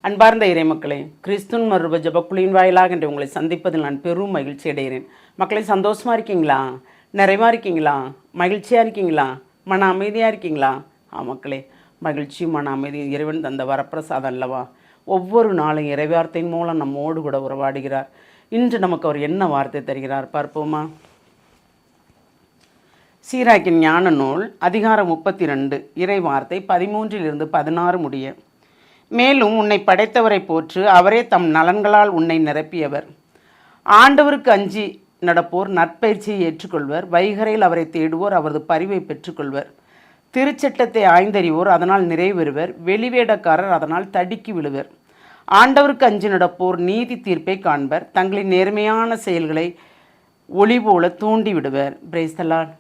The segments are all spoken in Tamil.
அன்பார்ந்த இறைமக்களே, கிறிஸ்துவின் மறுரூப ஜெபக்குழுவின் வாயிலாக இன்று உங்களை சந்திப்பதில் நான் பெரும் மகிழ்ச்சி அடைகிறேன். மக்களை சந்தோஷமாக இருக்கீங்களா? நிறைவாக இருக்கீங்களா? மகிழ்ச்சியாக இருக்கீங்களா? மன அமைதியாக இருக்கீங்களா? மக்களே, மகிழ்ச்சியும் மன அமைதியும் இறைவன் தந்த வரப்பிரசாதம் அல்லவா? ஒவ்வொரு நாளும் இறைவார்த்தையின் மூலம் நம்மோடு கூட உறவாடுகிறார். இன்று நமக்கு அவர் என்ன வார்த்தை தருகிறார் பார்ப்போமா? சீராக்கின் ஞான நூல் அதிகாரம் 32 இறை வார்த்தை 13 16 முடிய. மேலும் உன்னை படைத்தவரை போற்று, அவரே தம் நலன்களால் உன்னை நிரப்பியவர். ஆண்டவருக்கு அஞ்சி நடப்போர் நற்பயிற்சியை ஏற்றுக்கொள்வர். வைகரையில் அவரை தேடுவோர் அவரது பரிவை பெற்றுக்கொள்வர். திருச்சட்டத்தை ஆய்ந்தறிவோர் அதனால் நிறைவேறுவர். வெளிவேடக்காரர் அதனால் தடுக்கி விழுவர். ஆண்டவருக்கு அஞ்சி நடப்போர் நீதி தீர்ப்பை காண்பர். தங்களின் நேர்மையான செயல்களை ஒளி போல தூண்டி விடுவர். Praise the Lord.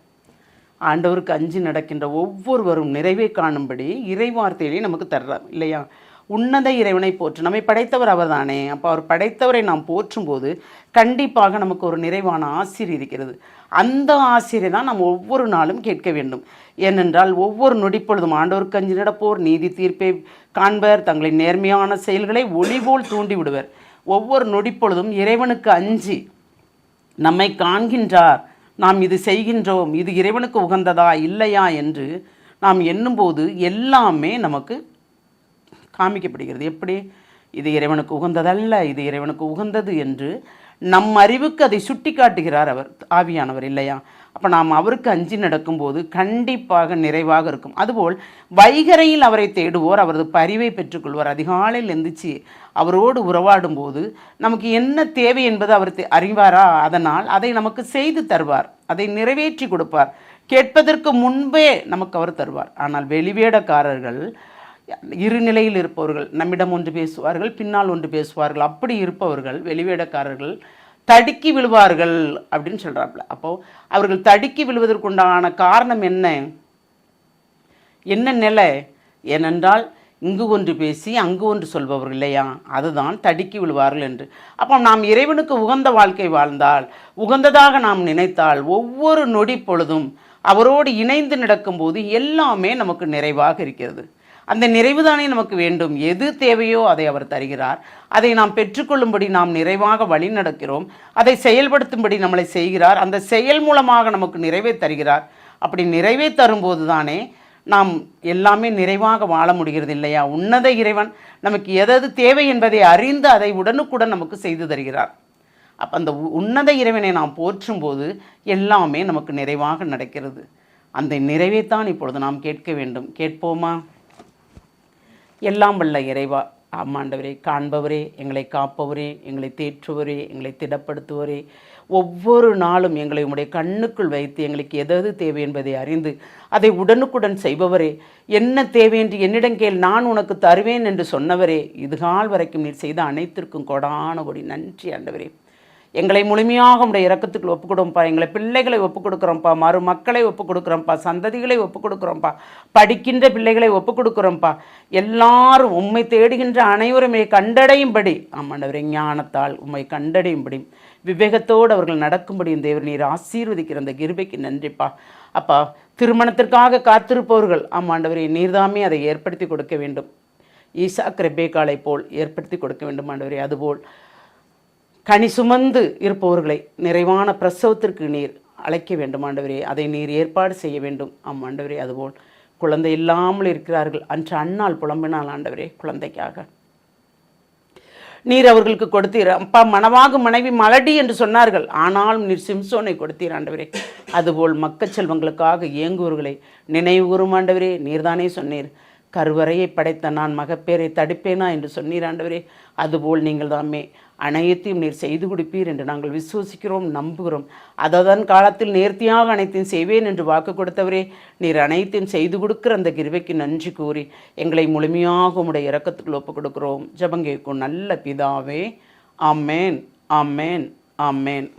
ஆண்டவருக்கு அஞ்சி நடக்கின்ற ஒவ்வொருவரும் நிறைவை காணும்படி இறை வார்த்தையிலே நமக்கு தர்றார் இல்லையா? உன்னத இறைவனை போற்று. நம்மை படைத்தவர் அவர் தானே. அப்போ அவர் படைத்தவரை நாம் போற்றும் போது கண்டிப்பாக நமக்கு ஒரு நிறைவான ஆசிரியர் இருக்கிறது. அந்த ஆசிரியை தான் நாம் ஒவ்வொரு நாளும் கேட்க வேண்டும். ஏனென்றால் ஒவ்வொரு நொடிப்பொழுதும் ஆண்டவருக்கு அஞ்சி நடப்போர் நீதி தீர்ப்பை காண்பர். தங்களின் நேர்மையான செயல்களை ஒளிபோல் தூண்டி விடுவர். ஒவ்வொரு நொடிப்பொழுதும் இறைவனுக்கு அஞ்சி நம்மை காண்கின்றார், நாம் இது செய்கின்றோம், இது இறைவனுக்கு உகந்ததா இல்லையா என்று நாம் எண்ணும்போது எல்லாமே நமக்கு காமிக்கப்படுகிறது. எப்படி? இது இறைவனுக்கு உகந்ததல்ல, இது இறைவனுக்கு உகந்தது என்று நம் அறிவுக்கு அதை சுட்டி காட்டுகிறார் அவர், ஆவியானவர் இல்லையா? அப்போ நாம் அவருக்கு அஞ்சி நடக்கும்போது கண்டிப்பாக நிறைவாக இருக்கும். அதுபோல் வைகரையில் அவரை தேடுவோர் அவரது பரிவை பெற்றுக்கொள்வார். அதிகாலையில் எந்திரிச்சு அவரோடு உறவாடும் போது நமக்கு என்ன தேவை என்பது அவர் அறிவாரா? அதனால் அதை நமக்கு செய்து தருவார், அதை நிறைவேற்றி கொடுப்பார். கேட்பதற்கு முன்பே நமக்கு அவர் தருவார். ஆனால் வெளிவேடக்காரர்கள் இரு நிலையில் இருப்பவர்கள், நம்மிடம் ஒன்று பேசுவார்கள், பின்னால் ஒன்று பேசுவார்கள். அப்படி இருப்பவர்கள் வெளிவேடக்காரர்கள் தடுக்கி விழுவார்கள் அப்படின்னு சொல்கிறாப்புல. அப்போது அவர்கள் தடுக்கி விழுவதற்குண்டான காரணம் என்ன நிலை? ஏனென்றால் இங்கு ஒன்று பேசி அங்கு ஒன்று சொல்பவர்கள் இல்லையா? அதுதான் தடுக்கி விழுவார்கள் என்று. அப்போ நாம் இறைவனுக்கு உகந்த வாழ்க்கை வாழ்ந்தால், உகந்ததாக நாம் நினைத்தால், ஒவ்வொரு நொடி பொழுதும் அவரோடு இணைந்து நடக்கும்போது எல்லாமே நமக்கு நிறைவாக இருக்கிறது. அந்த நிறைவுதானே நமக்கு வேண்டும். எது தேவையோ அதை அவர் தருகிறார். அதை நாம் பெற்றுக்கொள்ளும்படி நாம் நிறைவாக வழி நடக்கிறோம். அதை செயல்படுத்தும்படி நம்மளை செய்கிறார். அந்த செயல் மூலமாக நமக்கு நிறைவை தருகிறார். அப்படி நிறைவை தரும்போது தானே நாம் எல்லாமே நிறைவாக வாழ முடிகிறது இல்லையா? உன்னத இறைவன் நமக்கு எது தேவை என்பதை அறிந்து அதை உடனுக்குடன் நமக்கு செய்து தருகிறார். அப்போ அந்த உன்னத இறைவனை நாம் போற்றும்போது எல்லாமே நமக்கு நிறைவாக நடக்கிறது. அந்த நிறைவைத்தான் இப்பொழுது நாம் கேட்க வேண்டும். கேட்போமா? எல்லாம் வல்ல இறைவா, ஆமாண்டவரே, காண்பவரே, எங்களை காப்பவரே, எங்களை தேற்றுவரே, எங்களை திடப்படுத்துவரே, ஒவ்வொரு நாளும் எங்களை உம்முடைய கண்ணுக்குள் வைத்து எங்களுக்கு எது தேவை என்பதை அறிந்து அதை உடனுக்குடன் செய்பவரே, என்ன தேவை என்று என்னிடம் கேள், நான் உனக்கு தருவேன் என்று சொன்னவரே, இதுகால் வரைக்கும் நீர் செய்த அனைத்திற்கும் கொடானபடி நன்றி ஆண்டவரே. எங்களை முழுமையாக உடைய இரக்கத்துக்குள் ஒப்புக் கொடுப்போம்ப்பா. எங்களை பிள்ளைகளை ஒப்புக் கொடுக்குறோம்ப்பா, மருமக்களை ஒப்புக் கொடுக்குறோம்ப்பா, சந்ததிகளை ஒப்புக் கொடுக்குறோம்ப்பா, படிக்கின்ற பிள்ளைகளை ஒப்புக் கொடுக்குறோம்ப்பா. எல்லாரும் உம்மை தேடுகின்ற அனைவருமே கண்டடையும்படி, ஆமாண்டவரே, ஞானத்தால் உம்மை கண்டடையும்படி விவேகத்தோடு அவர்கள் நடக்கும்படியும் தேவர் நீர் ஆசீர்வதிக்கிற அந்த கிருபைக்கு நன்றிப்பா. அப்பா, திருமணத்திற்காக காத்திருப்பவர்கள், ஆமாண்டவரே, நீர்தாமே அதை ஏற்படுத்தி கொடுக்க வேண்டும். ஈசாக் ரெபேக்காளை போல் ஏற்படுத்தி கொடுக்க வேண்டும் ஆண்டவரே. அதுபோல் கனி சுமந்து இருப்பவர்களை நிறைவான பிரசவத்திற்கு நீர் அழைக்க வேண்டும் ஆண்டவரே. அதை நீர் ஏற்பாடு செய்ய வேண்டும். ஆண்டவரே, அதுபோல் குழந்தை இல்லாமல் இருக்கிறார்கள். அன்று அண்ணால் புலம்பினால் ஆண்டவரே, குழந்தைக்காக நீர் அவர்களுக்கு கொடுத்தீர். அப்பா, மணவாகும் மனைவி மலடி என்று சொன்னார்கள், ஆனாலும் நீர் சிம்சோனை கொடுத்தீர் ஆண்டவரே. அதுபோல் மக்கச்செல்வங்களுக்காக இயங்குவர்களை நினைவுகூரும் ஆண்டவரே. நீர்தானே சொன்னீர், கருவறையை படைத்த நான் மகப்பேரை தடுப்பேனா என்று சொன்னீர் ஆண்டவரே. அதுபோல் நீங்கள் தாமே அனைத்தையும் நீர் செய்து கொடுப்பீர் என்று நாங்கள் விசுவசிக்கிறோம், நம்புகிறோம். அதன் காலத்தில் நேர்த்தியாக அனைத்தையும் செய்வேன் என்று வாக்கு கொடுத்தவரே, நீர் அனைத்தையும் செய்து கொடுக்கிற அந்த கிருபைக்கு நன்றி கூறி எங்களை முழுமையாக உம்முடைய இரக்கத்துக்குள் ஒப்புக் கொடுக்கிறோம். ஜெபம் கேட்கும் நல்ல பிதாவே. ஆமேன், ஆமேன், ஆமேன்.